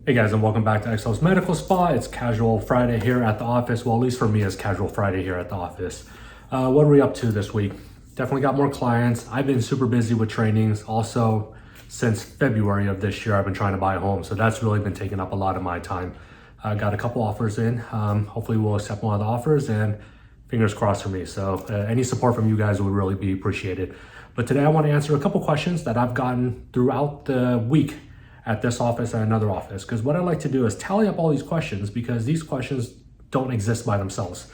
Hey guys, and welcome back to Excel's Medical Spa. It's Casual Friday here at the office. Well, at least for me, it's Casual Friday here at the office. What are we up to this week? Definitely got more clients. I've been super busy with trainings. Also, since February of this year, I've been trying to buy a home. So that's really been taking up a lot of my time. I got a couple offers in. Hopefully we'll accept one of the offers and fingers crossed for me. So any support from you guys would really be appreciated. But today I want to answer a couple questions that I've gotten throughout the week at this office and another office, because what I like to do is tally up all these questions because these questions don't exist by themselves.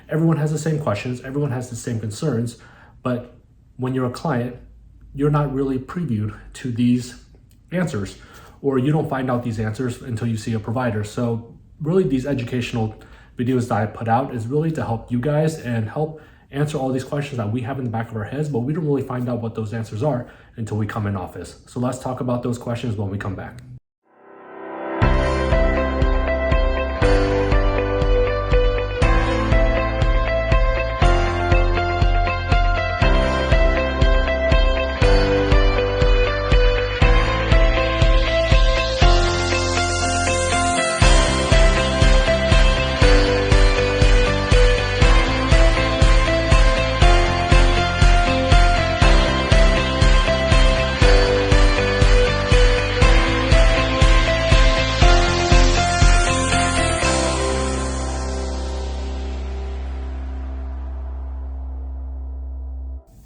Everyone has the same questions, everyone has the same concerns, but when you're a client, you're not really previewed to these answers, or you don't find out these answers until you see a provider. So really these educational videos that I put out is really to help you guys and help answer all these questions that we have in the back of our heads, but we don't really find out what those answers are until we come in office. So let's talk about those questions when we come back.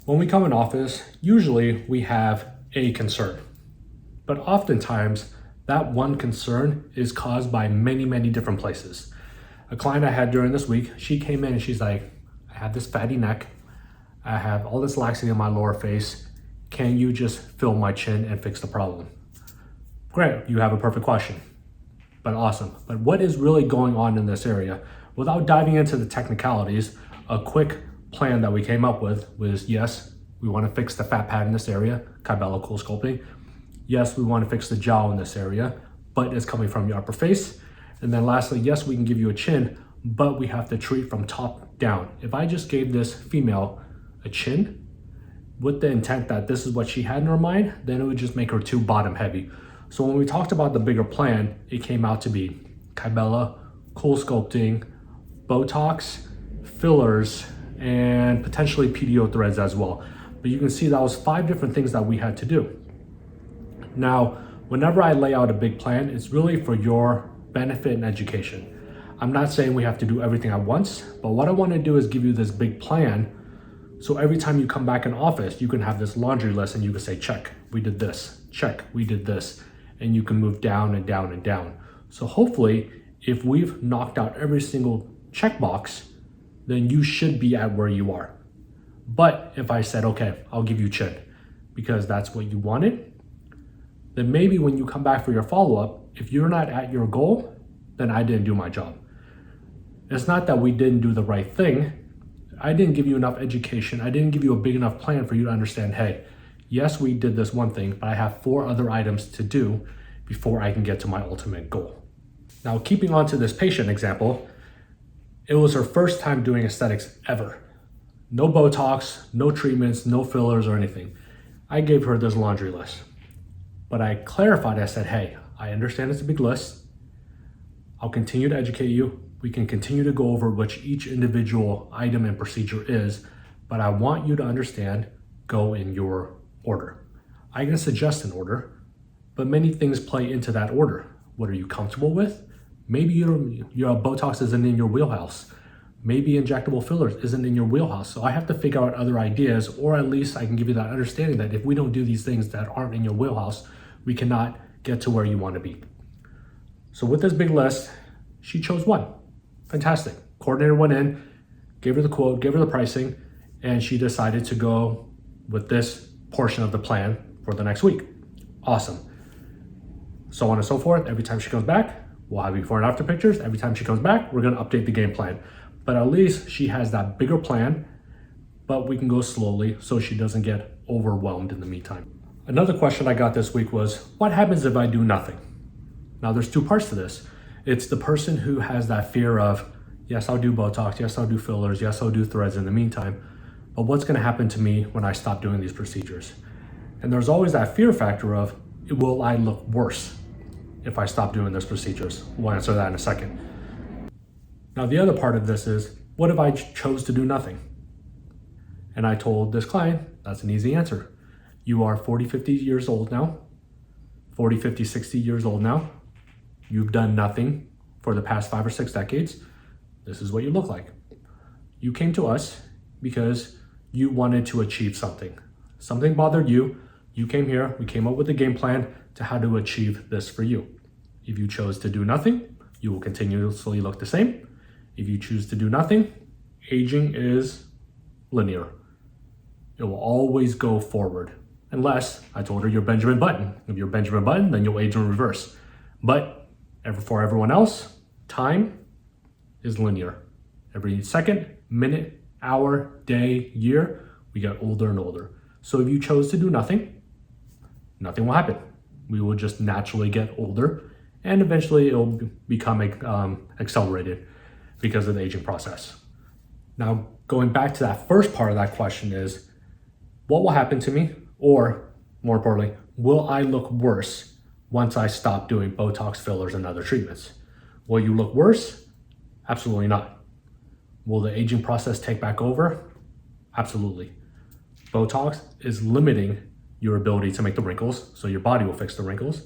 When we come in office, usually we have a concern, but oftentimes that one concern is caused by many different places. A client I had during this week, she came in and she's like, I have this fatty neck, I have all this laxity in my lower face, can you just fill my chin and fix the problem? Great, you have a perfect question, but awesome. But what is really going on in this area? Without diving into the technicalities, a quick plan that we came up with was, yes, we want to fix the fat pad in this area, Kybella cool sculpting. Yes, we want to fix the jowl in this area, but it's coming from your upper face. And then lastly, yes, we can give you a chin, but we have to treat from top down. If I just gave this female a chin with the intent that this is what she had in her mind, then it would just make her too bottom heavy. So when we talked about the bigger plan, it came out to be Kybella, cool sculpting, Botox, fillers, and potentially PDO threads as well. But you can see that was 5 different things that we had to do. Now, whenever I lay out a big plan, it's really for your benefit and education. I'm not saying we have to do everything at once, but what I want to do is give you this big plan. So every time you come back in office, you can have this laundry list and you can say, check, we did this, check, we did this. And you can move down and down and down. So hopefully, if we've knocked out every single checkbox, then you should be at where you are. But if I said, okay, I'll give you chin because that's what you wanted, then maybe when you come back for your follow-up, if you're not at your goal, then I didn't do my job. It's not that we didn't do the right thing. I didn't give you enough education. I didn't give you a big enough plan for you to understand, hey, yes, we did this one thing, but I have 4 other items to do before I can get to my ultimate goal. Now, keeping on to this patient example, it was her first time doing aesthetics ever. No Botox, no treatments, no fillers or anything. I gave her this laundry list, but I clarified, I said, hey, I understand it's a big list. I'll continue to educate you. We can continue to go over which each individual item and procedure is, but I want you to understand, go in your order. I can suggest an order, but many things play into that order. What are you comfortable with? Maybe your Botox isn't in your wheelhouse. Maybe injectable fillers isn't in your wheelhouse. So I have to figure out other ideas, or at least I can give you that understanding that if we don't do these things that aren't in your wheelhouse, we cannot get to where you want to be. So with this big list, she chose one. Fantastic. Coordinator went in, gave her the quote, gave her the pricing, and she decided to go with this portion of the plan for the next week. Awesome. So on and so forth. Every time she comes back, we'll have before and after pictures. Every time she comes back, we're going to update the game plan. But at least she has that bigger plan, but we can go slowly so she doesn't get overwhelmed in the meantime. Another question I got this week was, what happens if I do nothing? Now there's 2 parts to this. It's the person who has that fear of, yes, I'll do Botox, yes, I'll do fillers, yes, I'll do threads in the meantime, but what's going to happen to me when I stop doing these procedures? And there's always that fear factor of, will I look worse? if I stop doing those procedures? We'll answer that in a second. Now, the other part of this is, what if I chose to do nothing? And I told this client, that's an easy answer. You are 40, 50 years old now, 40, 50, 60 years old now. You've done nothing for the past 5 or 6 decades. This is what you look like. You came to us because you wanted to achieve something. Something bothered you. You came here. We came up with a game plan to how to achieve this for you. If you chose to do nothing, you will continuously look the same. If you choose to do nothing, aging is linear. It will always go forward. Unless, I told her, you're Benjamin Button. If you're Benjamin Button, then you'll age in reverse. But for everyone else, time is linear. Every second, minute, hour, day, year, we get older and older. So if you chose to do nothing, nothing will happen. We will just naturally get older, and eventually it'll become accelerated because of the aging process. Now, going back to that first part of that question is, what will happen to me? Or more importantly, will I look worse once I stop doing Botox, fillers, and other treatments? Will you look worse? Absolutely not. Will the aging process take back over? Absolutely. Botox is limiting your ability to make the wrinkles, so your body will fix the wrinkles.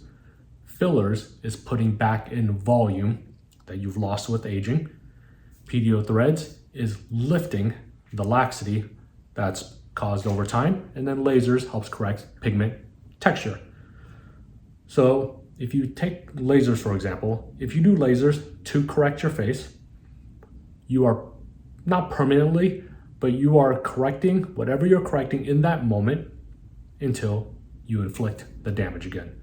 Fillers is putting back in volume that you've lost with aging. PDO threads is lifting the laxity that's caused over time, and then lasers helps correct pigment texture. So if you take lasers, for example, if you do lasers to correct your face, you are not permanently, but you are correcting whatever you're correcting in that moment until you inflict the damage again,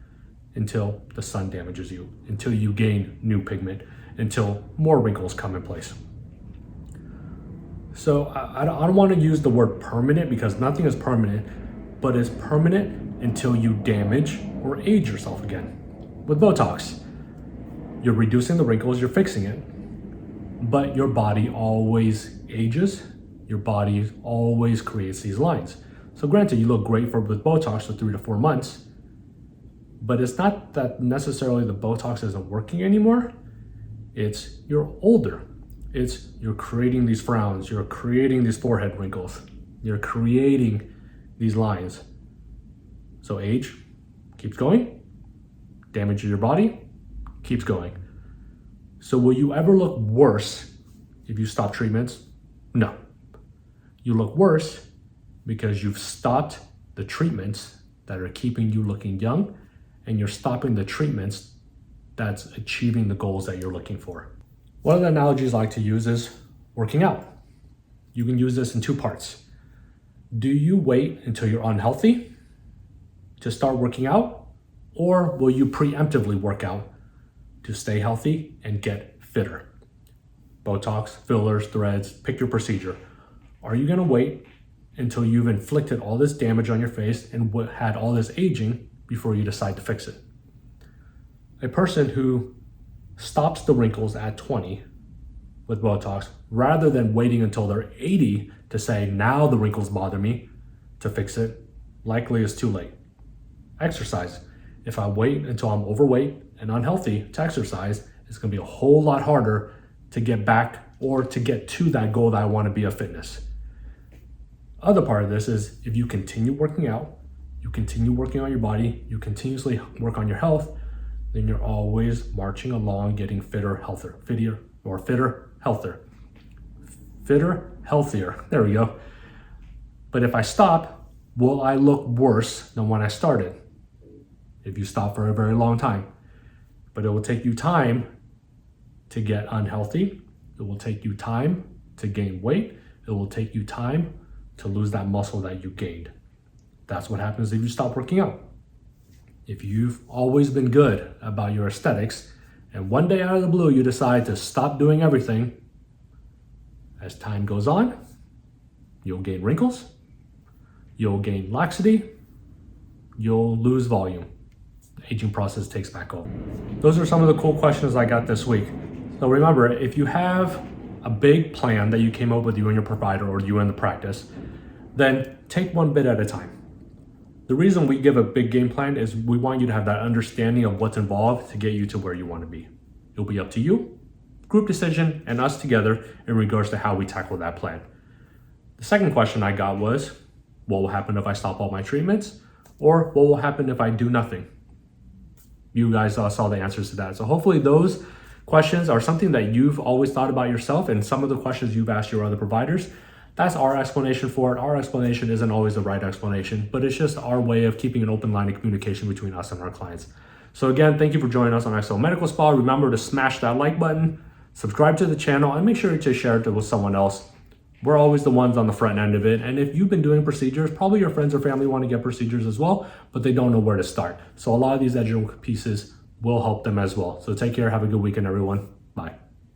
until the sun damages you, until you gain new pigment, until more wrinkles come in place. So I don't want to use the word permanent because nothing is permanent, but it's permanent until you damage or age yourself again. With Botox, you're reducing the wrinkles, you're fixing it, but your body always ages. Your body always creates these lines. So granted, you look great with Botox for 3 to 4 months, but it's not that necessarily the Botox isn't working anymore. It's you're older. It's you're creating these frowns, you're creating these forehead wrinkles, you're creating these lines. So age keeps going, damage to your body keeps going. So will you ever look worse if you stop treatments? No. You look worse because you've stopped the treatments that are keeping you looking young, and you're stopping the treatments that's achieving the goals that you're looking for. One of the analogies I like to use is working out. You can use this in 2 parts. Do you wait until you're unhealthy to start working out, or will you preemptively work out to stay healthy and get fitter? Botox, fillers, threads, pick your procedure. Are you gonna wait until you've inflicted all this damage on your face and had all this aging before you decide to fix it? A person who stops the wrinkles at 20 with Botox, rather than waiting until they're 80 to say, now the wrinkles bother me, to fix it, likely is too late. Exercise. If I wait until I'm overweight and unhealthy to exercise, it's gonna be a whole lot harder to get back or to get to that goal that I wanna be of fitness. Other part of this is if you continue working out, you continue working on your body, you continuously work on your health, then you're always marching along getting fitter, healthier. Fitter, healthier. There we go. But if I stop, will I look worse than when I started? If you stop for a very long time. But it will take you time to get unhealthy. It will take you time to gain weight. It will take you time to lose that muscle that you gained. That's what happens if you stop working out. If you've always been good about your aesthetics, and one day out of the blue you decide to stop doing everything, as time goes on, you'll gain wrinkles, you'll gain laxity, you'll lose volume. The aging process takes back over. Those are some of the cool questions I got this week. So remember, if you have a big plan that you came up with, you and your provider or you and the practice, then take one bit at a time. The reason we give a big game plan is we want you to have that understanding of what's involved to get you to where you want to be. It'll be up to you, group decision, and us together in regards to how we tackle that plan. The second question I got was, what will happen if I stop all my treatments? Or what will happen if I do nothing? You guys saw the answers to that. So hopefully those questions are something that you've always thought about yourself, and some of the questions you've asked your other providers. That's our explanation for it. Our explanation isn't always the right explanation, but it's just our way of keeping an open line of communication between us and our clients. So again, thank you for joining us on XO Medical Spa. Remember to smash that like button, subscribe to the channel, and make sure to share it with someone else. We're always the ones on the front end of it. And if you've been doing procedures, probably your friends or family want to get procedures as well, but they don't know where to start. So a lot of these educational pieces will help them as well. So take care. Have a good weekend, everyone.